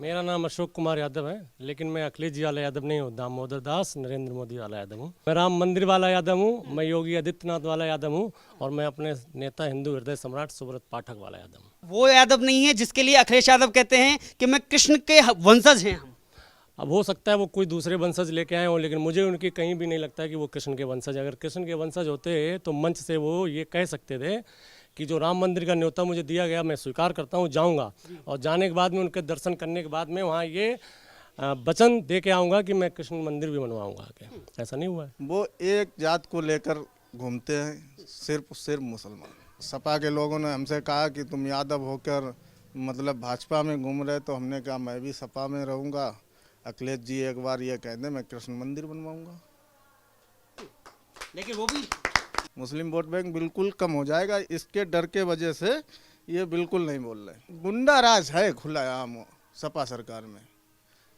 मेरा नाम अशोक कुमार यादव है, लेकिन मैं अखिलेश जी वाला यादव नहीं हूँ। दामोदर दास नरेंद्र मोदी वाला यादव हूँ। मैं राम मंदिर वाला यादव हूँ। मैं योगी आदित्यनाथ वाला यादव हूँ। और मैं अपने नेता हिंदू हृदय सम्राट सुब्रत पाठक वाला यादव हूँ। वो यादव नहीं है जिसके लिए अखिलेश यादव कहते हैं कि मैं कृष्ण के वंशज हैं हम। अब हो सकता है वो कोई दूसरे वंशज लेके आए हों, लेकिन मुझे उनकी कहीं भी नहीं लगता है कि वो कृष्ण के वंशज। अगर कृष्ण के वंशज होते तो मंच से वो ये कह सकते थे कि जो राम मंदिर का न्योता मुझे दिया गया मैं स्वीकार करता हूँ, जाऊँगा। और जाने के बाद में उनके दर्शन करने के बाद में वहाँ ये वचन दे के आऊँगा कि मैं कृष्ण मंदिर भी बनवाऊँगा आके। ऐसा नहीं हुआ है। वो एक जात को लेकर घूमते हैं, सिर्फ मुसलमान। सपा के लोगों ने हमसे कहा कि तुम यादव होकर मतलब भाजपा में घूम रहे, तो हमने कहा मैं भी सपा में रहूँगा। अखिलेश जी एक बार ये कह दें मैं कृष्ण मंदिर बनवाऊँगा। लेकिन वो भी मुस्लिम वोट बैंक बिल्कुल कम हो जाएगा, इसके डर के वजह से ये बिल्कुल नहीं बोल रहे। गुंडा राज है खुलेआम सपा सरकार में।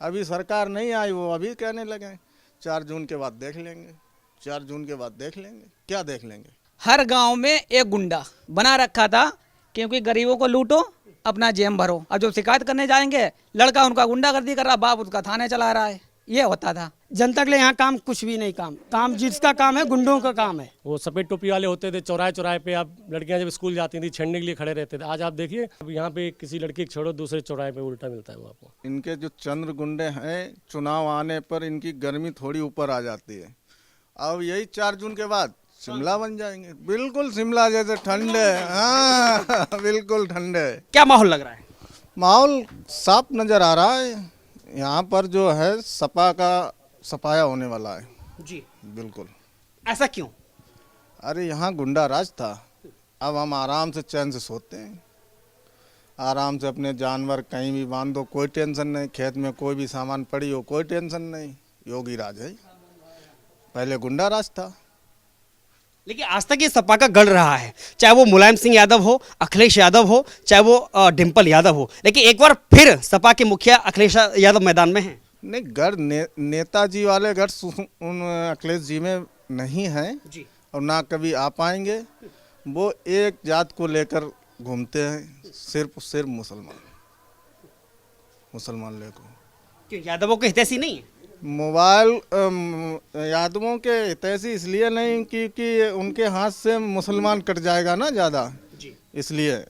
अभी सरकार नहीं आई, वो अभी कहने लगे 4 जून के बाद देख लेंगे, 4 जून के बाद देख लेंगे। क्या देख लेंगे? हर गांव में एक गुंडा बना रखा था, क्योंकि गरीबों को लूटो अपना जेम भरो। अब जो शिकायत करने जाएंगे, लड़का उनका गुंडागर्दी कर रहा, बाप उसका थाने चला रहा है। ये होता था। जनता के लिए यहाँ काम कुछ भी नहीं। काम जिसका काम है गुंडों का काम है। वो सफ़ेद टोपी वाले होते थे, चौराहे चौराहे पे आप लड़कियां जब स्कूल जाती थी छेड़ने के लिए खड़े रहते थे। आज आप देखिए, अब यहाँ पे किसी लड़की को छोड़ो, दूसरे चौराहे पे उल्टा मिलता है वो आपको। इनके जो चंद्र गुंडे हैं, चुनाव आने पर इनकी गर्मी थोड़ी ऊपर आ जाती है। अब यही 4 जून के बाद शिमला बन जाएंगे, बिल्कुल शिमला जैसे ठंडे। हाँ बिल्कुल ठंडे। क्या माहौल लग रहा है? माहौल साफ नज़र आ रहा है। यहाँ पर जो है सपा का सफाया होने वाला है। जी, बिल्कुल। ऐसा क्यों? अरे यहाँ गुंडा राज था, अब हम आराम से चैन से सोते हैं। आराम से अपने जानवर कहीं भी बांध दो, कोई टेंशन नहीं। खेत में कोई भी सामान पड़ी हो, कोई टेंशन नहीं। योगी राज है, पहले गुंडा राज था। लेकिन आज तक ये सपा का गढ़ रहा है, चाहे वो मुलायम सिंह यादव हो, अखिलेश यादव हो, चाहे वो डिम्पल यादव हो। लेकिन एक बार फिर सपा के मुखिया अखिलेश यादव मैदान में हैं। नहीं, गढ़ नेताजी वाले गढ़ उन अखिलेश जी में नहीं है जी। और ना कभी आ पाएंगे। वो एक जात को लेकर घूमते हैं, सिर्फ मुसलमान लेकर। क्यों, यादवों के हितैषी नहीं है? मोबाइल यादवों के हितैषी इसलिए नहीं क्योंकि उनके हाथ से मुसलमान कट जाएगा ना ज़्यादा, इसलिए।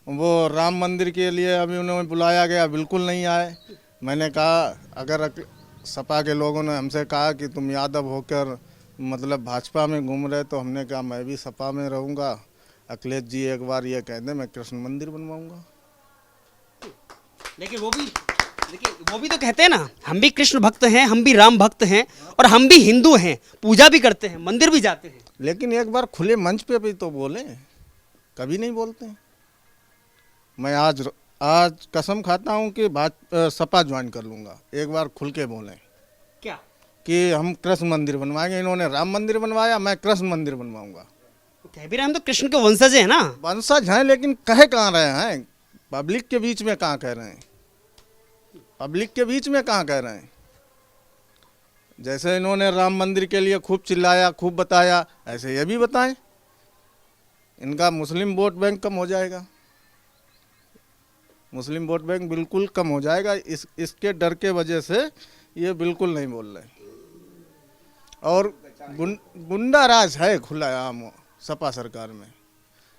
वो राम मंदिर के लिए अभी उन्हें बुलाया गया, बिल्कुल नहीं आए। मैंने कहा अगर सपा के लोगों ने हमसे कहा कि तुम यादव होकर मतलब भाजपा में घूम रहे, तो हमने कहा मैं भी सपा में रहूँगा। अखिलेश जी एक बार ये कह दें मैं कृष्ण मंदिर बनवाऊँगा। लेकिन वो भी तो कहते हैं ना, हम भी कृष्ण भक्त हैं, हम भी राम भक्त हैं, और हम भी हिंदू हैं, पूजा भी करते हैं, मंदिर भी जाते हैं। लेकिन एक बार खुले मंच पे भी तो बोले, कभी नहीं बोलते। मैं आज कसम खाता हूँ कि सपा ज्वाइन कर लूँगा। एक बार खुल के बोलें क्या कि हम कृष्ण मंदिर बनवाएंगे। इन्होंने राम मंदिर बनवाया, मैं कृष्ण मंदिर बनवाऊँगा। कह भी रहे हम तो कृष्ण के वंशज हैं ना। वंशज हैं, लेकिन कह कहाँ रहे हैं? पब्लिक के बीच में कहाँ कह रहे हैं? पब्लिक के बीच में कहाँ कह रहे हैं? जैसे इन्होंने राम मंदिर के लिए खूब चिल्लाया, खूब बताया, ऐसे ये भी बताएं। इनका मुस्लिम वोट बैंक कम हो जाएगा। मुस्लिम वोट बैंक बिल्कुल कम हो जाएगा, इसके डर के वजह से ये बिल्कुल नहीं बोल रहे। और गुंडा राज है खुलेआम सपा सरकार में।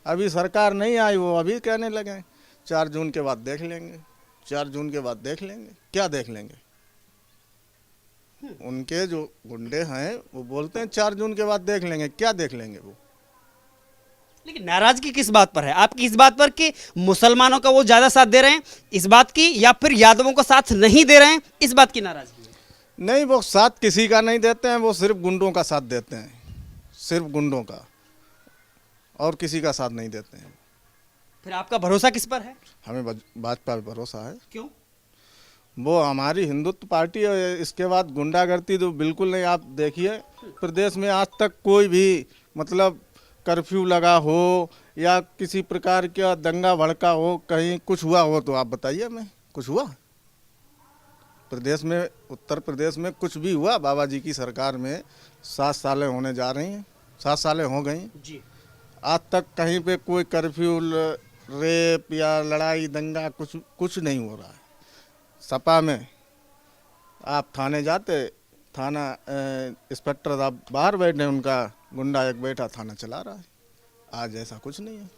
अभी सरकार नहीं आई, वो अभी कहने लगे 4 जून के बाद देख लेंगे, 4 जून के बाद देख लेंगे। क्या देख लेंगे? उनके जो गुंडे हैं वो बोलते हैं 4 जून के बाद देख लेंगे। क्या देख लेंगे वो? लेकिन नाराजगी किस बात पर है आपकी? इस बात पर कि मुसलमानों का वो ज्यादा साथ दे रहे हैं, इस बात की, या फिर यादवों का साथ नहीं दे रहे हैं, इस बात की नाराजगी है? नहीं, वो साथ किसी का नहीं देते हैं, वो सिर्फ गुंडों का साथ देते हैं, सिर्फ गुंडों का, और किसी का साथ नहीं देते हैं। फिर आपका भरोसा किस पर है? हमें भाजपा पे भरोसा है। क्यों? वो हमारी हिंदुत्व पार्टी है। इसके बाद गुंडागर्दी तो बिल्कुल नहीं। आप देखिए, प्रदेश में आज तक कोई भी मतलब कर्फ्यू लगा हो या किसी प्रकार का दंगा भड़का हो, कहीं कुछ हुआ हो तो आप बताइए हमें, कुछ हुआ प्रदेश में? उत्तर प्रदेश में कुछ भी हुआ? बाबा जी की सरकार में 7 सालें होने जा रही हैं, 7 सालें हो गई जी। आज तक कहीं पे कोई कर्फ्यू, रेप या लड़ाई दंगा कुछ नहीं हो रहा है। सपा में आप थाने जाते, थाना इंस्पेक्टर आप बाहर बैठे, उनका गुंडा एक बैठा थाना चला रहा है। आज ऐसा कुछ नहीं है।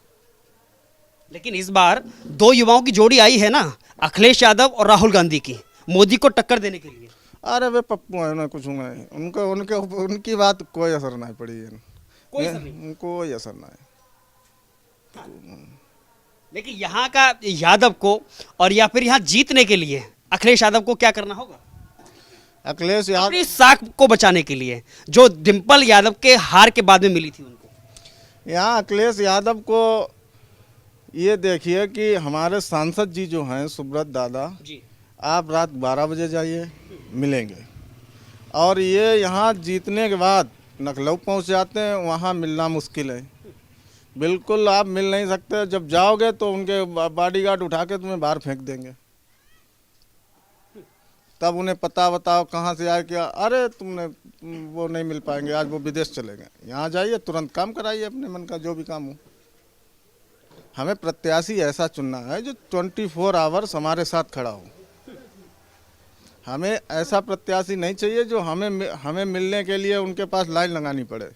लेकिन इस बार दो युवाओं की जोड़ी आई है ना, अखिलेश यादव और राहुल गांधी की, मोदी को टक्कर देने के लिए। अरे वे पप्पू है ना, कुछ नहीं उनको, उनके उनकी बात कोई असर नहीं पड़ी है, कोई असर नहीं। लेकिन यहाँ का यादव को और या फिर यहाँ जीतने के लिए अखिलेश यादव को क्या करना होगा अखिलेश यादव अपनी साख को बचाने के लिए, जो डिम्पल यादव के हार के बाद में मिली थी उनको? यहाँ अखिलेश यादव को ये देखिए कि हमारे सांसद जी जो हैं सुब्रत दादा जी, आप रात 12 बजे जाइए, मिलेंगे। और ये यहाँ जीतने के बाद लखनऊ पहुँच जाते हैं, वहाँ मिलना मुश्किल है, बिल्कुल आप मिल नहीं सकते। जब जाओगे तो उनके बॉडीगार्ड उठा के तुम्हें बाहर फेंक देंगे, तब उन्हें पता बताओ कहाँ से आए, क्या अरे तुमने वो नहीं मिल पाएंगे, आज वो विदेश चले गए। यहाँ जाइए, तुरंत काम कराइए अपने मन का जो भी काम हो। हमें प्रत्याशी ऐसा चुनना है जो 24 आवर्स हमारे साथ खड़ा हो। हमें ऐसा प्रत्याशी नहीं चाहिए जो हमें मिलने के लिए उनके पास लाइन लगानी पड़े।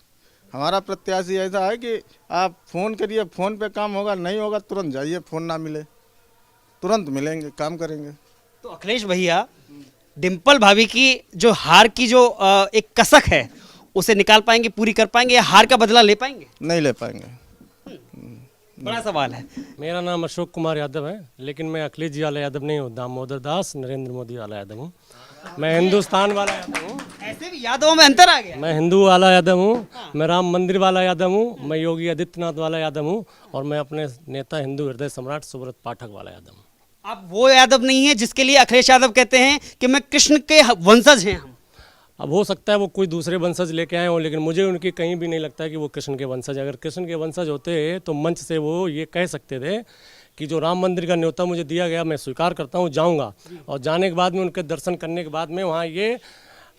हमारा प्रत्याशी ऐसा है कि आप फ़ोन करिए, फ़ोन पे काम होगा, नहीं होगा तुरंत जाइए, फ़ोन ना मिले तुरंत मिलेंगे, काम करेंगे। तो अखिलेश भैया, डिम्पल भाभी की जो हार की जो एक कसक है उसे निकाल पाएंगे, पूरी कर पाएंगे, या हार का बदला ले पाएंगे? नहीं ले पाएंगे। बड़ा सवाल है। मेरा नाम अशोक कुमार यादव है, लेकिन मैं अखिलेश जी वाला यादव नहीं हूँ, दामोदर दास नरेंद्र मोदी वाला यादव हूँ। मैं हिंदुस्तान वाला यादव हूँ, ऐसे भी यादवों में अंतर आ गया। मैं हिंदू वाला यादव हूँ, मैं राम मंदिर वाला यादव हूँ, मैं योगी आदित्यनाथ वाला यादव हूँ, और मैं अपने नेता हिंदू हृदय सम्राट सुब्रत पाठक वाला यादव हूँ। अब वो यादव नहीं है जिसके लिए अखिलेश यादव कहते हैं कि मैं कृष्ण के वंशज हैं हम। अब हो सकता है वो कोई दूसरे वंशज लेके आए हों, लेकिन मुझे उनकी कहीं भी नहीं लगता है कि वो कृष्ण के वंशज। अगर कृष्ण के वंशज होते तो मंच से वो ये कह सकते थे कि जो राम मंदिर का न्योता मुझे दिया गया मैं स्वीकार करता हूँ, जाऊँगा, और जाने के बाद में उनके दर्शन करने के बाद में वहाँ ये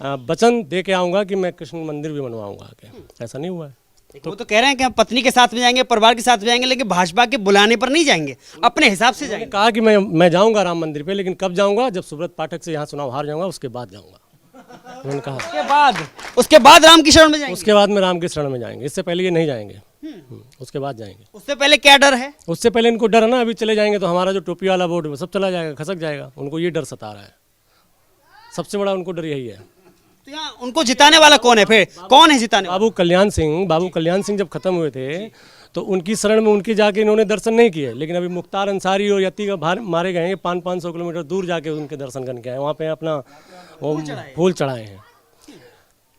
वचन दे के आऊँगा कि मैं कृष्ण मंदिर भी बनवाऊँगा आके। ऐसा नहीं हुआ है। तो वो तो कह रहे हैं कि हम पत्नी के साथ में जाएंगे, परिवार के साथ में जाएंगे, लेकिन भाजपा के बुलाने पर नहीं जाएंगे, अपने हिसाब से जाएंगे। कहा कि मैं जाऊँगा राम मंदिर पे, लेकिन कब जाऊँगा? जब सुब्रत पाठक से यहाँ चुनाव हार जाऊँगा उसके बाद जाऊँगा। उन्होंने कहा उसके बाद राम की शरण में जाएंगे। उसके बाद में राम के शरण में जाएंगे, इससे पहले ये नहीं जाएंगे। उसके बाद जाएंगे। उससे पहले क्या डर है? उससे पहले इनको डर है ना, अभी चले जाएंगे तो हमारा जो टोपी वाला वोट है सब चला जाएगा, खसक जाएगा। उनको ये डर सता रहा है, सबसे बड़ा उनको डर यही है। तो यहाँ उनको जिताने वाला कौन है फिर? कौन है जिताने वाला? बाबू कल्याण सिंह जब खत्म हुए थे तो उनकी शरण में उनके जाके इन्होंने दर्शन नहीं किए, लेकिन अभी मुख्तार अंसारी और यति का मारे गए हैं, 500 किलोमीटर दूर जाके उनके दर्शन करके आए, वहाँ पे अपना वो फूल चढ़ाए हैं।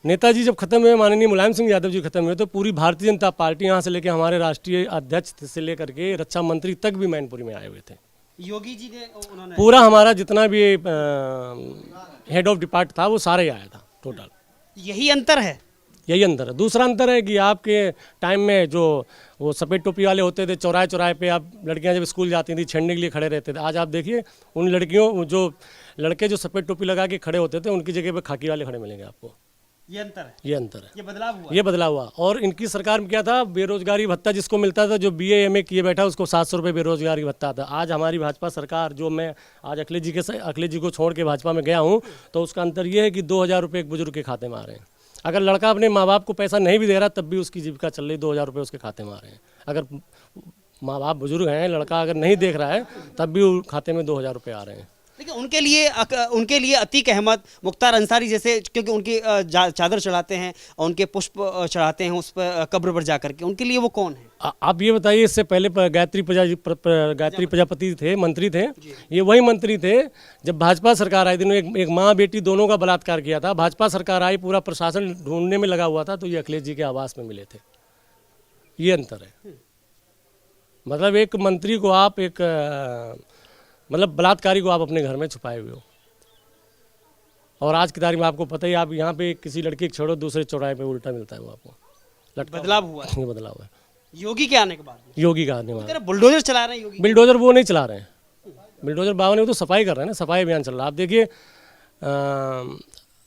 नेताजी जब खत्म हुए, माननीय मुलायम सिंह यादव जी खत्म हुए, तो पूरी भारतीय जनता पार्टी यहाँ से लेकर हमारे राष्ट्रीय अध्यक्ष से लेकर के रक्षा मंत्री तक भी मैनपुरी में आए हुए थे। योगी जी ने उन्होंने पूरा हमारा जितना भी हेड ऑफ डिपार्ट था वो सारे आया था टोटल। यही अंतर है। यही अंतर है। दूसरा अंतर है कि आपके टाइम में जो वो सफ़ेद टोपी वाले होते थे, चौराहे चौराहे पे आप लड़कियां जब स्कूल जाती थी छेड़ने के लिए खड़े रहते थे। आज आप देखिए उन लड़के जो सफ़ेद टोपी लगा के खड़े होते थे उनकी जगह पे खाकी वाले खड़े मिलेंगे आपको। ये अंतर है, ये अंतर है, ये बदलाव हुआ। ये बदलाव हुआ। और इनकी सरकार में क्या था, बेरोजगारी भत्ता जिसको मिलता था, जो BA MA किए बैठा उसको 700 रुपये बेरोजगारी भत्ता था। आज हमारी भाजपा सरकार, जो मैं आज अखिलेश जी को छोड़ के भाजपा में गया हूँ, तो उसका अंतर ये है कि 2000 रुपये एक बुजुर्ग के खाते में आ रहे हैं। अगर लड़का अपने माँ बाप को पैसा नहीं भी दे रहा तब भी उसकी जीविका चल रही, 2000 रुपये उसके खाते में आ रहे हैं। अगर माँ बाप बुजुर्ग हैं, लड़का अगर नहीं देख रहा है तब भी खाते में 2000 रुपये आ रहे हैं। देखिए उनके लिए अतीक अहमद, मुख्तार अंसारी जैसे, क्योंकि उनकी चादर चढ़ाते हैं और उनके पुष्प चढ़ाते हैं उस पर कब्र पर जा करके, उनके लिए वो कौन है? आप ये बताइए, इससे पहले गायत्री प्रजापति थे, मंत्री थे, ये वही मंत्री थे जब भाजपा सरकार आई थी। एक माँ बेटी दोनों का बलात्कार किया था। भाजपा सरकार आई, पूरा प्रशासन ढूंढने में लगा हुआ था, तो ये अखिलेश जी के आवास में मिले थे। ये अंतर है। मतलब एक मंत्री को आप बलात्कारी को आप अपने घर में छुपाए हुए हो। और आज की तारीख में आपको पता ही, आप यहाँ पे किसी लड़की को छोड़ो, दूसरे चौराहे पे उल्टा मिलता है वो आपको। बदलाव हुआ है। ये बदलाव है योगी के आने के बाद। योगी का आने वाला। बुलडोजर चला रहे हैं योगी। बिल्डोजर वो नहीं चला रहे हैं, बिल्डोजर बाबा ने तो सफाई कर रहे हैं ना, सफाई अभियान चल रहा है। आप देखिए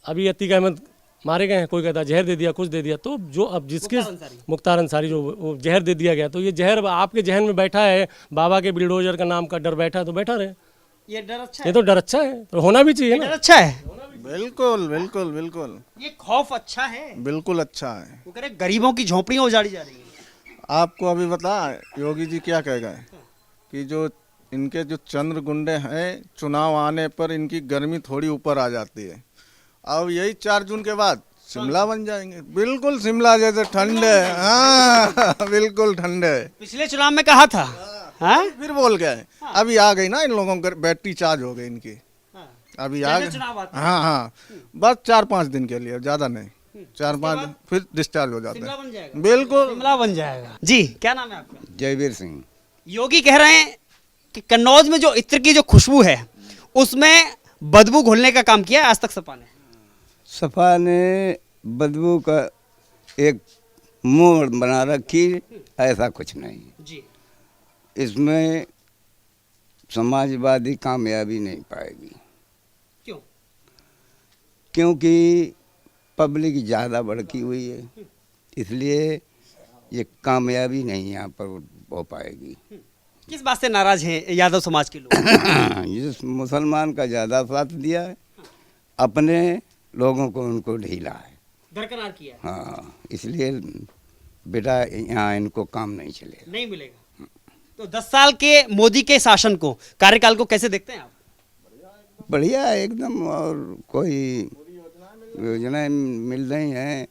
अभी अतीक अहमद मारे गए हैं, कोई कहता जहर दे दिया, कुछ दे दिया, तो जो अब जिसके मुख्तार अंसारी जो वो जहर दे दिया गया, तो ये जहर आपके जहन में बैठा है, बाबा के बिल्डोजर का नाम का डर बैठा है, तो बैठा रहे। ये डर अच्छा ये तो डर अच्छा है, तो होना भी चाहिए डर ना। अच्छा है, बिल्कुल बिल्कुल बिल्कुल ये खौफ अच्छा है। बिल्कुल अच्छा है। वो कह रहे गरीबों की झोंपड़ियां उजाड़ी जा रही है। आपको अभी बता योगी जी क्या कह गए कि जो इनके जो चंद्र गुंडे हैं चुनाव आने पर इनकी गर्मी थोड़ी ऊपर आ जाती है। अब यही 4 जून के बाद शिमला बन जाएंगे, बिल्कुल शिमला जैसे ठंडे, हाँ बिल्कुल ठंडे। पिछले चुनाव में कहा था, हाँ? फिर बोल गए, अभी आ गई ना इन लोगों की बैटरी चार्ज हो गई इनकी, अभी आ जैसे गए। चुनाव आते हैं। हाँ हाँ, बस 4-5 दिन के लिए, ज़्यादा नहीं, 4-5 दिन फिर डिस्चार्ज हो जाता शिमला है। बन जाएगा, बिल्कुल शिमला बन जाएगा। जी क्या नाम है आपका? जयवीर सिंह। योगी कह रहे हैं कि कन्नौज में जो इत्र की जो खुशबू है उसमें बदबू घोलने का काम किया है आज तक सपा ने। सपा ने बदबू का एक मोड़ बना रखी, ऐसा कुछ नहीं। जी इसमें समाजवादी कामयाबी नहीं पाएगी, क्यों? क्योंकि पब्लिक ज़्यादा भड़की हुई है, इसलिए ये कामयाबी नहीं यहाँ पर हो पाएगी। किस बात से नाराज हैं यादव समाज के लोग? जिस मुसलमान का ज़्यादा साथ दिया है, अपने लोगों को उनको ढीला है। दरकरार किया है। हाँ, इसलिए बेटा यहाँ इनको काम नहीं चलेगा। नहीं मिलेगा। तो 10 साल के मोदी के शासन को, कार्यकाल को कैसे देखते हैं आप? बढ़िया है एकदम, और कोई योजनाएं मिल रही हैं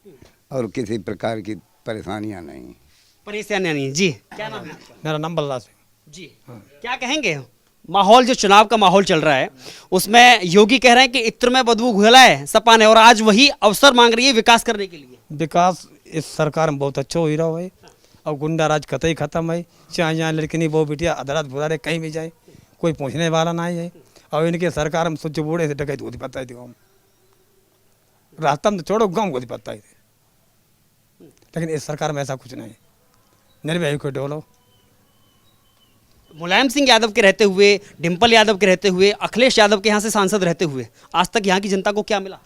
और किसी प्रकार की परेशानियां नहीं। परेशानियां नहीं। जी क्या नाम है आपका? मेरा नाम बल्ला सिंह। जी क्या कहेंगे? माहौल जो चुनाव का माहौल चल रहा है उसमें योगी कह रहे हैं कि इत्र में बदबू घुला है सपा ने, और आज वही अवसर मांग रही है विकास करने के लिए। विकास इस सरकार में बहुत अच्छा हो ही रहा है। अब गुंडा राज कतई खत्म है। चाहे यहाँ लड़की नहीं वो बिटिया अदालत बुरा कहीं भी जाए कोई पूछने वाला नहीं है। और इनके सरकार में सोचो बूढ़े से डकैत होती पता ही थी, गाँव रास्ता में तो छोड़ो गाँव को पता ही थी, लेकिन इस सरकार में ऐसा कुछ नहीं। निर्भय को डोलो। मुलायम सिंह यादव के रहते हुए, डिम्पल यादव के रहते हुए, अखिलेश यादव के यहाँ से सांसद रहते हुए आज तक यहाँ की जनता को क्या मिला?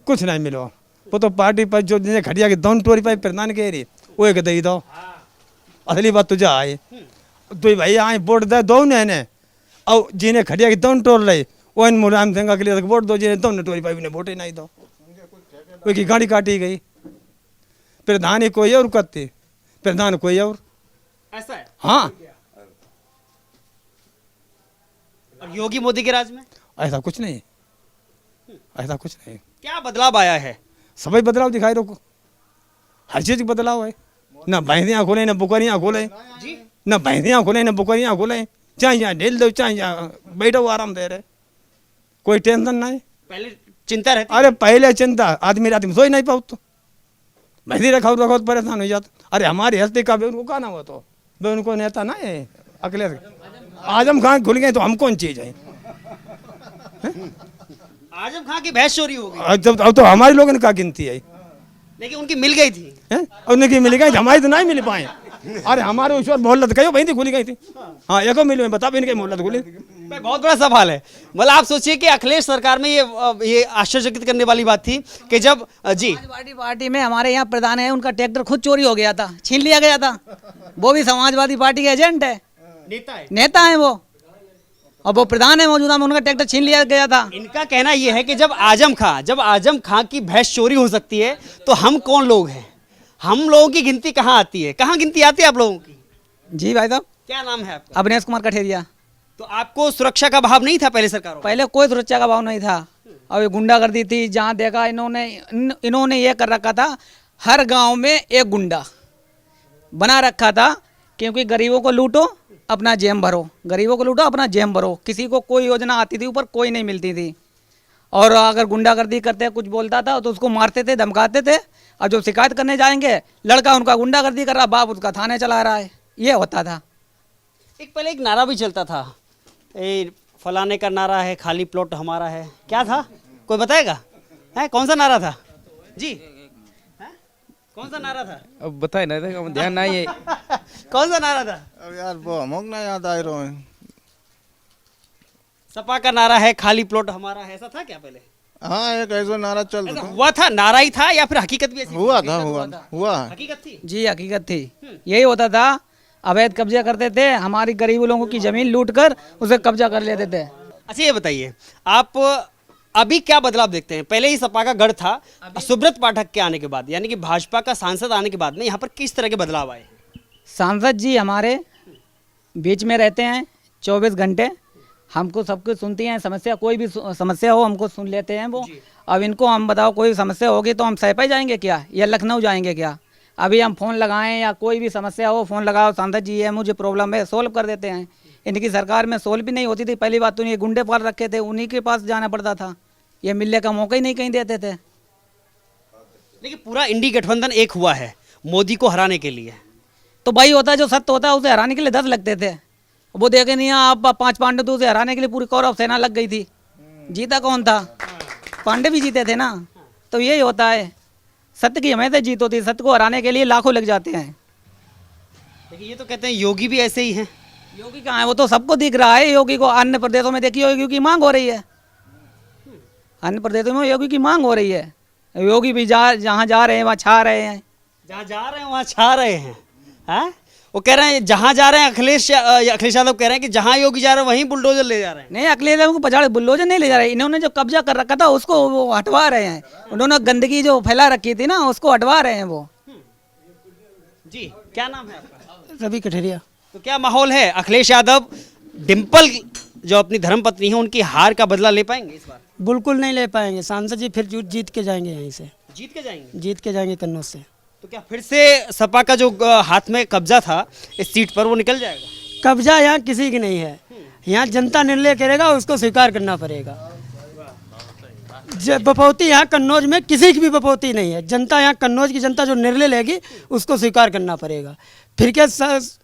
कुछ नहीं मिलो। वो तो पार्टी पर जो जिन्हें खटिया की दोन टोरी पर प्रधान कह रही वो एक दे दो। असली बात तुझे आए तो भाई आए वोट दे दो ने, और जिन्हें खटिया की दोन टोर रहे वो इन मुलायम सिंह के लिए वोट दो, जिन्हें दोनों टोरी पर वोट ही नहीं दो। वो की गाड़ी काटी गई, प्रधान ही कोई और करते, प्रधान कोई और। ऐसा है। हाँ, और योगी मोदी के राज में ऐसा कुछ नहीं, ऐसा कुछ नहीं। क्या बदलाव आया है? सभी बदलाव दिखाई रोको, हर चीज बदलाव है। ना भैंसियाँ खोले ना बुकरियाँ खोले, ना भैंसियाँ खोले ना बुकरियाँ खोले। चाहे यहाँ ढील दो चाहे यहाँ बैठो आराम दे रहे, कोई टेंशन नहीं। पहले चिंता रहती। अरे पहले चिंता, आदमी रात में सो ही नहीं पाओ तो भैंसी रखो रखो तो परेशान हो जाता। अरे हमारी हस्ती का भी उनको कहा ना हो तो वे उनको नेता ना है। अखिलेश आजम खान खुल गए तो हम कौन चीज है? आजम खान की भैंस चोरी हो गई, अब तो हमारे लोगों ने क्या गिनती है, लेकिन उनकी मिल गई थी। और उनकी मिल गई, हमारी तो नहीं मिल पाए। अरे हमारे ऊपर मोहल्लत कहो भाई खुली गई थी। हाँ एको मिले बता इनके मोहल्लत खुली। भाई बहुत बड़ा सवाल है। मतलब आप सोचिए कि अखिलेश सरकार में ये आश्चर्यचकित करने वाली बात थी कि जब जी समाजवादी पार्टी में हमारे यहाँ प्रधान है, उनका ट्रैक्टर खुद चोरी हो गया था, छीन लिया गया था। वो भी समाजवादी पार्टी के एजेंट है, नेता है वो, और वो प्रधान है मौजूदा में, उनका ट्रैक्टर छीन लिया गया था। इनका कहना यह है कि जब आजम खां की भैंस चोरी हो सकती है तो हम कौन लोग हैं? हम लोगों की गिनती कहाँ आती है? कहाँ गिनती आती है आप लोगों की? जी भाई साहब, क्या नाम है आपका? अवनेश कुमार कठेरिया। तो आपको सुरक्षा का भाव नहीं था पहले सरकारों में? पहले कोई सुरक्षा का भाव नहीं था, और ये गुंडागर्दी थी। जहाँ देखा इन्होंने ये कर रखा था, हर गांव में एक गुंडा बना रखा था, क्योंकि गरीबों को लूटो अपना जेम भरो, गरीबों को लूटो अपना जेम भरो। किसी को कोई योजना आती थी ऊपर कोई नहीं मिलती थी, और अगर गुंडागर्दी करते कुछ बोलता था तो उसको मारते थे, धमकाते थे। और जो शिकायत करने जाएंगे, लड़का उनका गुंडागर्दी कर रहा, बाप उसका थाने चला रहा है, ये होता था। एक पहले एक नारा भी चलता था, फलाने का नारा है खाली प्लॉट हमारा है, क्या था कोई बताएगा? है कौन सा नारा था जी? है? कौन सा नारा था? अब बताए ना, ध्यान नहीं है। कौन सा नारा था? अब यार वो हमको ना याद आ रहे हैं। सपा का नारा है खाली प्लॉट हमारा है, ऐसा था क्या पहले? हाँ, एक ऐसा नारा चल ऐसा रहा था। हुआ था, नारा ही था या फिर हकीकत भी ऐसी हुआ थी? था, हुआ है। हकीकत थी। जी हकीकत थी, यही होता था। अवैध कब्जा करते थे, हमारी गरीब लोगों की ज़मीन लूट कर उसे कब्जा कर लेते थे। अच्छा ये बताइए, आप अभी क्या बदलाव देखते हैं? पहले ही सपा का गढ़ था, सुब्रत पाठक के आने के बाद यानी कि भाजपा का सांसद आने के बाद में यहाँ पर किस तरह के बदलाव आए? सांसद जी हमारे बीच में रहते हैं 24 घंटे, हमको सब कुछ सुनती हैं, समस्या कोई भी समस्या हो हमको सुन लेते हैं वो। अब इनको हम बताओ कोई समस्या होगी तो हम सैपाई जाएंगे क्या या लखनऊ जाएंगे क्या? अभी हम फ़ोन लगाएं या कोई भी समस्या हो फ़ोन लगाओ, सांसद जी है मुझे प्रॉब्लम है, सोल्व कर देते हैं। इनकी सरकार में सोल्व भी नहीं होती थी। पहली बात तो ये गुंडे पाल रखे थे, उन्हीं के पास जाना पड़ता था, ये मिलने का मौका ही नहीं कहीं देते थे। लेकिन पूरा इंडी गठबंधन एक हुआ है मोदी को हराने के लिए। तो भाई होता है जो सत्य होता है उसे हराने के लिए 10 लगते थे, वो देखे नहीं आप 5 पांडे तो उसे हराने के लिए पूरी कौरव सेना लग गई थी, जीता कौन था? पांडे भी जीते थे ना। तो यही होता है, सत्य की हमेशा जीत होती है, सत्य को हराने के लिए लाखों लग जाते हैं। लेकिन ये तो कहते हैं योगी भी ऐसे ही हैं। योगी कहाँ है? वो तो सबको दिख रहा है योगी को। अन्य प्रदेशों में देखिए योगी की मांग हो रही है, अन्य प्रदेशों में योगी की मांग हो रही है। योगी भी जहाँ जा रहे हैं वहाँ छा रहे हैं, जहाँ जा रहे हैं वहाँ छा रहे हैं। हाँ? वो कह रहे हैं जहाँ जा रहे हैं अखिलेश यादव कह रहे हैं कि जहाँ योगी जा रहे हैं वहीं बुलडोजर ले जा रहे हैं। नहीं अखिलेश यादव को पछाड़ बुलडोजर नहीं ले जा रहे, इन्होंने जो कब्जा कर रखा था उसको वो हटवा रहे हैं। उन्होंने गंदगी जो फैला रखी थी ना उसको हटवा रहे हैं वो। जी क्या नाम है आपका? रवि कठेरिया। तो क्या माहौल है? अखिलेश यादव डिम्पल जो अपनी धर्मपत्नी है उनकी हार का बदला ले पाएंगे इस बार? बिल्कुल नहीं ले पाएंगे, सांसद जी फिर जीत के जाएंगे, यहीं से जीत के जाएंगे। जीत के जाएंगे कन्नौज से। तो क्या फिर से सपा का जो हाथ में कब्जा था इस सीट पर वो निकल जाएगा? कब्जा यहाँ किसी की नहीं है, यहाँ जनता निर्णय करेगा, उसको स्वीकार करना पड़ेगा। बपौती यहाँ कन्नौज में किसी की भी बपौती नहीं है, जनता यहाँ कन्नौज की जनता जो निर्णय लेगी उसको स्वीकार करना पड़ेगा। फिर क्या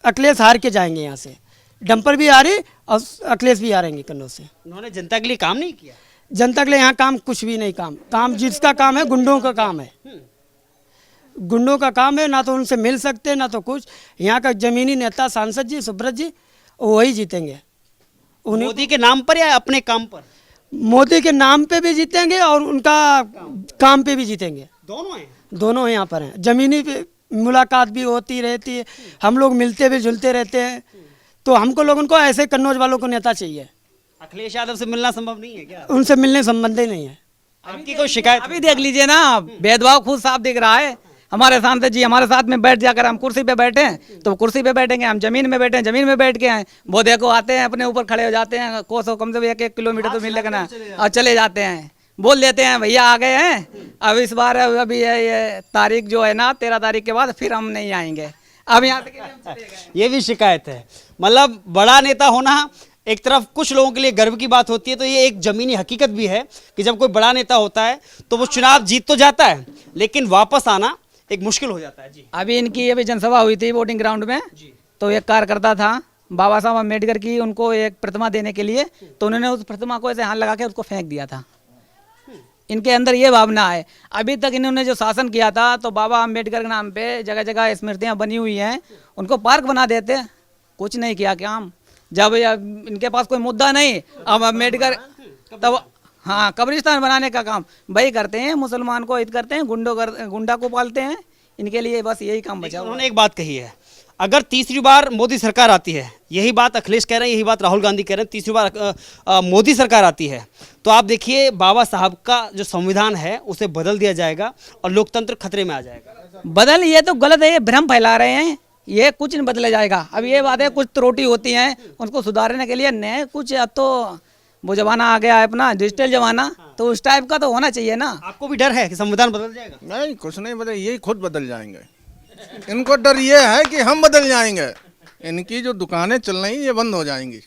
अखिलेश हार के जाएंगे यहाँ से, डंपर भी आ रही और अखिलेश भी आ रहेंगे कन्नौज से। उन्होंने जनता के लिए काम नहीं किया। जनता के लिए यहाँ काम कुछ भी नहीं, काम जिसका काम है गुंडों का काम है, गुंडों का काम है। ना तो उनसे मिल सकते ना तो कुछ। यहाँ का जमीनी नेता सांसद जी सुब्रत जी वही जीतेंगे। मोदी के नाम पर या अपने काम पर? मोदी के नाम पे भी जीतेंगे और उनका काम पे भी जीतेंगे। दोनों हैं। दोनों यहाँ पर हैं। जमीनी पे मुलाकात भी होती रहती है, हम लोग मिलते भी जुलते रहते हैं। तो हमको लोगों को ऐसे कन्नौज वालों को नेता चाहिए। अखिलेश यादव से मिलना संभव नहीं है क्या? उनसे मिलने संबंध ही नहीं है। आपकी कोई शिकायत? अभी देख लीजिए ना, भेदभाव खुद साफ दिख रहा है। हमारे सांसद जी हमारे साथ में बैठ जाकर हम कुर्सी पे बैठे हैं तो कुर्सी पे बैठेंगे, हम जमीन में बैठे हैं जमीन में बैठ के हैं। वो देखो आते हैं अपने ऊपर खड़े हो जाते हैं, कोसों कम से 1-1 किलोमीटर तो मिल ना, और चले जाते हैं, बोल देते हैं भैया आ गए हैं। अब इस बार अभी ये तारीख जो है ना 13 तारीख के बाद फिर हम नहीं आएंगे, अब यहाँ से हम चले गए। ये भी शिकायत है। मतलब बड़ा नेता होना एक तरफ कुछ लोगों के लिए गर्व की बात होती है, तो ये एक जमीनी हकीकत भी है कि जब कोई बड़ा नेता होता है तो वो चुनाव जीत तो जाता है लेकिन वापस आना एक मुश्किल हो जाता है। जी अभी इनकी अभी जनसभा हुई थी वोटिंग ग्राउंड में, तो एक कार्यकर्ता था बाबा साहब अम्बेडकर की उनको एक प्रतिमा देने के लिए, तो उन्होंने उस प्रतिमा को ऐसे हाथ लगा के उसको फेंक दिया था। इनके अंदर ये भावना है। अभी तक इन्होंने जो शासन किया था तो बाबा अम्बेडकर के नाम पे जगह जगह स्मृतियाँ बनी हुई हैं, उनको पार्क बना देते, कुछ नहीं किया काम। जब इनके पास कोई मुद्दा नहीं, अब अम्बेडकर तब हाँ कब्रिस्तान बनाने का काम वही करते हैं, मुसलमान को हित करते हैं, गुंडा को पालते हैं। इनके लिए बस यही काम बचा। उन्होंने एक बात कही है, अगर तीसरी बार मोदी सरकार आती है, यही बात अखिलेश कह रहे हैं, यही बात राहुल गांधी कह रहे हैं, तीसरी बार मोदी सरकार आती है तो आप देखिए बाबा साहब का जो संविधान है उसे बदल दिया जाएगा और लोकतंत्र खतरे में आ जाएगा। बदल ये तो गलत है, ये भ्रम फैला रहे हैं, ये कुछ नहीं बदला जाएगा। अब ये बात है कुछ त्रुटि होती हैं उनको सुधारने के लिए नए कुछ, अब तो वो जमाना आ गया है अपना डिजिटल जमाना, तो उस टाइप का तो होना चाहिए ना। आपको भी डर है कि संविधान बदल जाएगा? नहीं, कुछ नहीं बदल, यही खुद बदल जाएंगे। इनको डर ये है कि हम बदल जाएंगे, इनकी जो दुकानें चल रही ये बंद हो जाएंगी,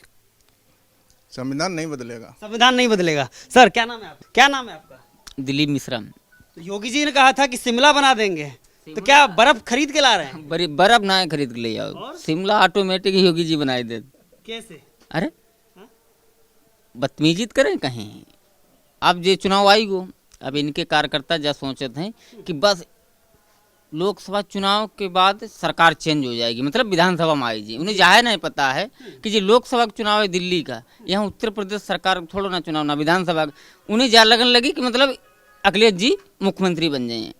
संविधान नहीं बदलेगा। संविधान नहीं बदलेगा। सर क्या नाम है आपका? क्या नाम है आपका? दिलीप मिश्रा। तो योगी जी ने कहा था कि शिमला बना देंगे, तो क्या बर्फ खरीद के ला रहे हैं? बर्फ ना खरीद के ले आओ, शिमला ऑटोमेटिक योगी जी बनाई दे। कैसे? अरे बदतमीजी करें कहीं। अब ये चुनाव आएगो, अब इनके कार्यकर्ता जा सोचते हैं कि बस लोकसभा चुनाव के बाद सरकार चेंज हो जाएगी, मतलब विधानसभा में आएगी। उन्हें जाहिर नहीं पता है कि ये लोकसभा का चुनाव है दिल्ली का, यहाँ उत्तर प्रदेश सरकार थोड़ा ना चुनाव ना विधानसभा का। उन्हें जा लगन लगी कि मतलब अखिलेश जी मुख्यमंत्री बन जाए,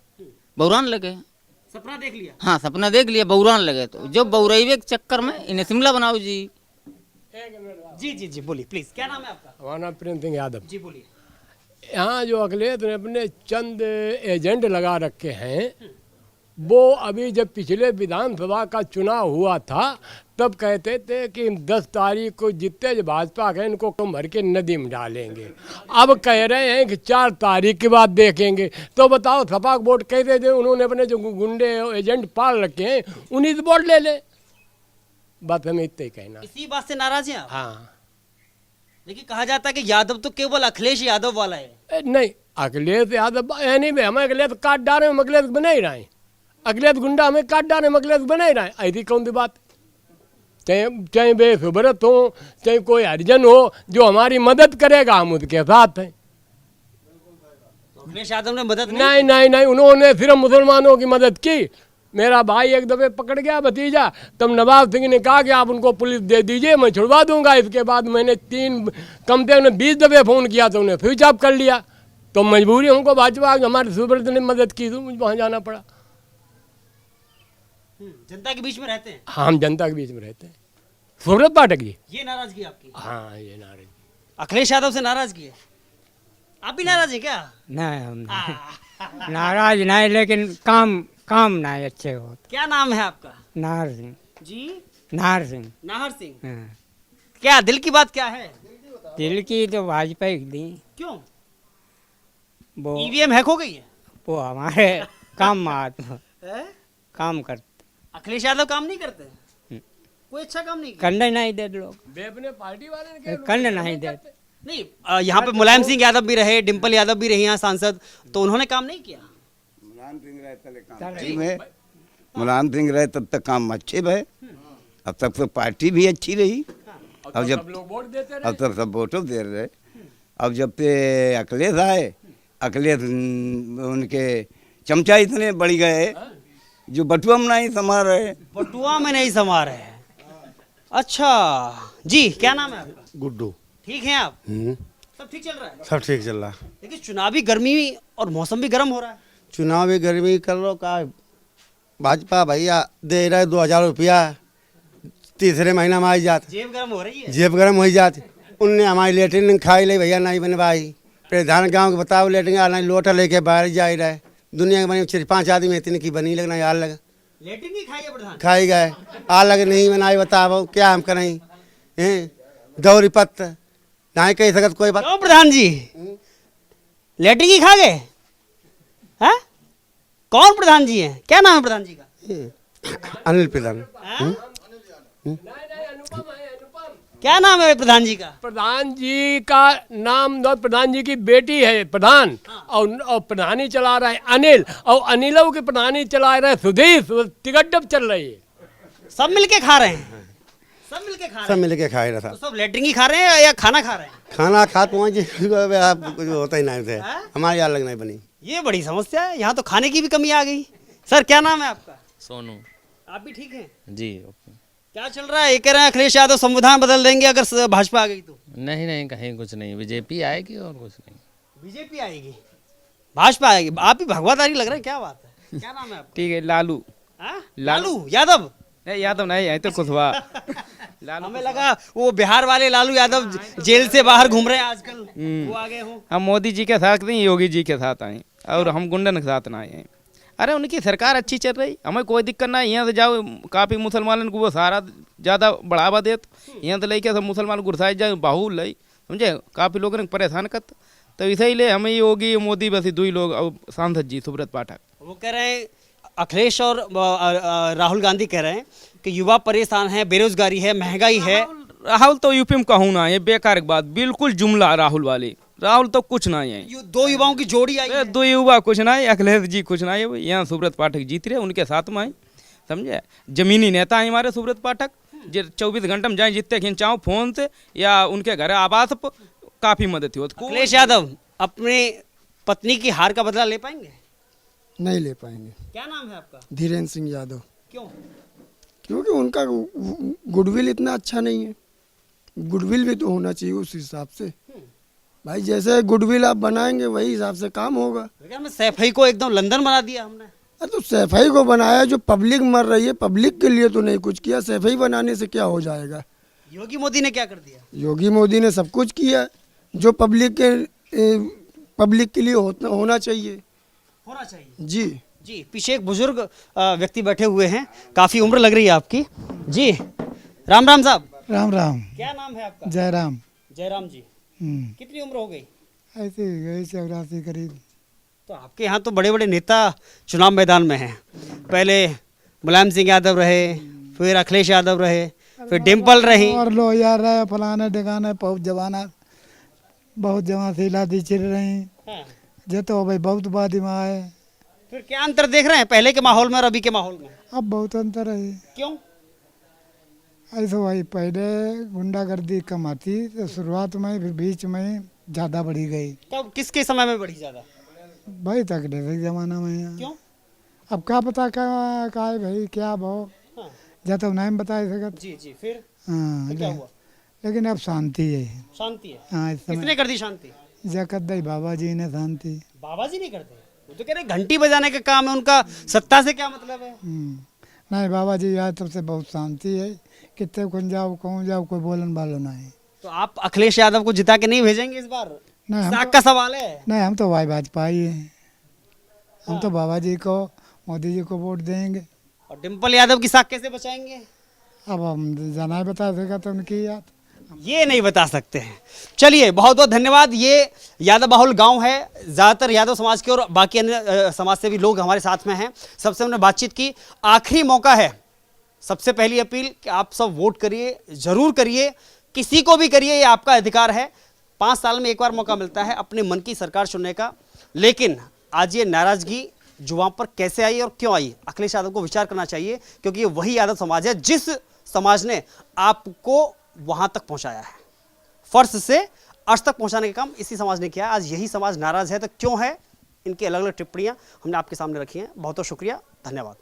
बहुरान लगे। सपना देख लिया। हाँ सपना देख लिया, बौरान लगे तो जो बौराइवे के चक्कर में इन्हें शिमला बनाओ जी। जी जी जी बोलिए प्लीज, क्या नाम है आपका? हमारा नाम प्रेम सिंह यादव। जी बोलिए। यहाँ जो अखिलेश ने अपने चंद एजेंट लगा रखे हैं, वो अभी जब पिछले विधानसभा का चुनाव हुआ था तब कहते थे कि 10 तारीख को जितने जो भाजपा के इनको कम भर के नदी में डालेंगे। अब कह रहे हैं कि 4 तारीख के बाद देखेंगे। तो बताओ सपा को वोट कैसे दे? उन्होंने अपने जो गुंडे एजेंट पाल रखे हैं उन्हीं से वोट ले ले। बस हमें इतना ही कहना। इसी बात से नाराज हैं आप? हाँ देखिए कहा जाता है कि यादव तो केवल अखिलेश यादव वाला है। नहीं, अखिलेश यादव यानी भी हमें अखिलेश काट डाले, हम अखिलेश बने ही रहे। अखिलेश गुंडा हमें काट डाले, हम अखिलेश बने ही रहे। ऐसी कौन सी बात? चाहे बेखबरत हो, चाहे कोई हरिजन हो जो हमारी मदद करेगा, हम उसके साथ हैं। अखिलेश यादव ने मदद नहीं नहीं नहीं, उन्होंने सिर्फ मुसलमानों की मदद की। मेरा भाई एक दफे पकड़ गया भतीजा, तब नवाब सिंह ने कहा कि आप उनको पुलिस दे दीजिए, मैं छुड़वा दूंगा। इसके बाद मैंने कम से कम 20 दफे फ़ोन किया तो उन्हें स्विच ऑफ कर लिया। तो मजबूरी हमको भाजपा हमारे सुब्रत ने मदद की तो मुझे वहाँ जाना पड़ा। जनता के बीच में रहते हैं। हाँ, हम जनता के बीच में रहते हैं। सुब्रत पाठक जी। ये नाराजगी आपकी? हाँ, ये नाराजगी अखिलेश यादव से नाराजगी है। आप भी नाराज हैं क्या? नहीं हम नहीं। नाराज नहीं, लेकिन काम नहीं अच्छे हो। क्या नाम है आपका? नाहर सिंह। जी नाहर सिंह। नाहर सिंह। हाँ। क्या दिल की बात क्या है? दिल की तो भाजपा ही दी। क्यों? वो ईवीएम हैक हो गई है? वो हमारे काम में काम करते, अखिलेश यादव काम नहीं करते? कोई अच्छा काम नहीं करने नहीं दे लोग, अपने पार्टी वाले ने करने नहीं दे। नहीं यहाँ पे मुलायम सिंह यादव भी रहे, डिम्पल यादव भी रही यहाँ सांसद, तो उन्होंने काम नहीं किया? मुलायम सिंह रहे तब तक काम अच्छे भय, अब तक तो पार्टी भी अच्छी रही। अब जब लोग वोट देते अब तक सब वोटों दे रहे। अब जब से अखिलेश आए, अखिलेश उनके चमचा इतने बढ़ गए जो बटुआ में नहीं समा रहे। बटुआ में नहीं समा रहे। अच्छा जी, क्या नाम है आपका? गुड्डू। ठीक है आप? सब ठीक चल रहा है? सब ठीक चल रहा। लेकिन चुनावी गर्मी और मौसम भी गर्म हो रहा है। चुनावी गर्मी कर लो का भाजपा भैया दे रहे 2000 रुपया, तीसरे महीना में आई जात, जेब गर्म हो रही है। जेब गर्म हो जात। उनने हमारी लेटरिन खाई ले भैया नहीं बनवाई। प्रधान गांव के बताओ लेटरिन नहीं लोटा लेके बाहर जा रहे। दुनिया के बनी 4-5 आदमी इतने की बनी लगना यार लगा लेटरिन नहीं खाई है प्रधान? खाई गए आग नहीं बनाई। बताओ क्या हम करें? दौरी पत्त नहीं कह सकत कोई बात। क्यों प्रधान जी लेटरिन ही खा गए? हैं? कौन प्रधान जी हैं? क्या नाम है प्रधान जी का? अनिल प्रधान। क्या नाम है प्रधान जी का? प्रधान जी का नाम तो प्रधान जी की बेटी है प्रधान, और प्रधानी चला रहा है अनिल, और अनिलों की प्रधानी चला रहा है सुधीर। टिकट चल रही है। सब मिलके खा रहे हैं? सब मिलके खा रहे सब हैं? मिल के खाए रहा था। तो सब लेटरिन ही खा रहे हैं या खाना खा रहे हैं? खाना खा पहुँच आप कुछ होता ही नहीं थे। हमारी यार लग नहीं बनी। ये बड़ी समस्या है। यहाँ तो खाने की भी कमी आ गई। सर क्या नाम है आपका? सोनू। आप भी ठीक हैं? जी। क्या चल रहा है? ये कह रहे हैं अखिलेश यादव संविधान बदल देंगे अगर भाजपा आ गई तो। नहीं नहीं, कहीं कुछ नहीं, बीजेपी आएगी और कुछ नहीं। बीजेपी आएगी, भाजपा आएगी? आप भी भगवादारी लग रहे हैं, क्या बात है? क्या नाम है आपका? ठीक है, लालू। हाँ? लालू यादव? नहीं यादव नहीं है तो कुछ हुआ। हमें लगा वो बिहार वाले लालू यादव जेल से बाहर घूम रहे हैं आजकल, वो आ गए हो। हम मोदी जी के साथ नहीं, योगी जी के साथ आए और हम गुंडन के साथ ना आए। अरे उनकी सरकार अच्छी चल रही, हमें कोई दिक्कत नहीं। यहाँ से जाओ, काफ़ी मुसलमानों को वो सारा ज़्यादा बढ़ावा देते, यहाँ से लेके सब मुसलमान गुरसाई जाए बाहू लई, समझे, काफ़ी लोगों ने परेशान करते। तो इसीलिए हमें योगी मोदी बस दो ही लोग, और सांसद जी सुब्रत पाठक। वो कह रहे हैं अखिलेश और राहुल गांधी कह रहे हैं कि युवा परेशान है, बेरोजगारी है, महंगाई है। राहुल तो यूपी में कहूँ ना, ये बेकार की बात, बिल्कुल जुमला राहुल वाले। राहुल तो कुछ नहीं है। दो युवाओं की जोड़ी आई है। दो युवा कुछ नहीं, अखिलेश जी कुछ नहीं है। यहाँ सुब्रत पाठक जीत रहे, उनके साथ में है, समझे। जमीनी नेता है हमारे सुब्रत पाठक, जो 24 घंटे में जाए जितने खिंचाओ फोन से या उनके घर आवास पर, काफ़ी मदद हुई। अखिलेश यादव अपने पत्नी की हार का बदला ले पाएंगे? नहीं ले पाएंगे। क्या नाम है आपका? धीरेन्द्र सिंह यादव। क्यों? क्योंकि उनका गुडविल इतना अच्छा नहीं है। गुडविल भी तो होना चाहिए उस हिसाब से। भाई जैसे गुडविल आप बनाएंगे वही हिसाब से काम होगा। सैफई को एकदम लंदन बना दिया हमने। अरे तो सैफई को बनाया, जो पब्लिक मर रही है पब्लिक के लिए तो नहीं कुछ किया। सैफई बनाने से क्या हो जाएगा? योगी मोदी ने क्या कर दिया? योगी मोदी ने सब कुछ किया जो पब्लिक के लिए होना चाहिए। होना चाहिए। जी जी, पीछे एक बुजुर्ग व्यक्ति बैठे हुए हैं, काफी उम्र लग रही है आपकी। जी, राम राम साहब। राम राम। क्या नाम है आपका? जयराम। जयराम जी। कितनी उम्र हो गई? ऐसे गए 84 करीब। तो आपके यहाँ तो बड़े बड़े नेता चुनाव मैदान में हैं। पहले मुलायम सिंह यादव रहे, फिर अखिलेश यादव रहे, फिर डिम्पल रही, और लो यार रहे फलाने ठिकाने बहुत जवान शीला दीक्षित रही। हाँ। जे तो भाई बहुत बादी में आए। फिर क्या अंतर देख रहे हैं पहले के माहौल में और अभी के माहौल में? अब बहुत अंतर है। क्यों? ऐसा भाई पहले गुंडागर्दी कम आती तो शुरुआत में फिर बीच में ज़्यादा बढ़ी गई। कब, किसके समय में बढ़ी ज्यादा? भाई तक जमाना में। क्यों? अब क्या पता क्या है भाई क्या भाव। हाँ। जा तो नहीं बता सकत। जी जी, फिर हाँ क्या हुआ? लेकिन अब शांति है। शांति है। हाँ इस किसने समय कर दी शांति? जकदई बाबा जी ने शांति। बाबा जी नहीं करते, वो तो कह रहे घंटी बजाने का काम है उनका, सत्ता से क्या मतलब है? नहीं बाबा जी यार तब से बहुत शांति है। कितने कौन जाओ कहूँ जाओ कोई बोलन वालों नहीं। तो आप अखिलेश यादव को जिता के नहीं भेजेंगे इस बार? नहीं हम साख का सवाल है। नहीं हम तो भाई भाजपा ही है। हम तो बाबा जी को मोदी जी को वोट देंगे। और डिम्पल यादव की साख कैसे बचाएंगे? अब हम जाना बता देगा तो उनकी याद। ये नहीं बता सकते हैं। चलिए, बहुत बहुत धन्यवाद। ये यादव बाहुल गांव है, ज़्यादातर यादव समाज के और बाकी अन्य समाज से भी लोग हमारे साथ में हैं। सबसे हमने बातचीत की। आखिरी मौका है, सबसे पहली अपील कि आप सब वोट करिए, ज़रूर करिए, किसी को भी करिए, ये आपका अधिकार है। 5 साल में एक बार मौका मिलता है अपने मन की सरकार चुनने का। लेकिन आज ये नाराज़गी जुबान पर कैसे आई और क्यों आई, अखिलेश यादव को विचार करना चाहिए, क्योंकि ये वही यादव समाज है जिस समाज ने आपको वहां तक पहुंचाया है। फर्श से अर्श तक पहुंचाने का काम इसी समाज ने किया है। आज यही समाज नाराज है, तो क्यों है, इनकी अलग अलग टिप्पणियां हमने आपके सामने रखी हैं। बहुत बहुत शुक्रिया, धन्यवाद।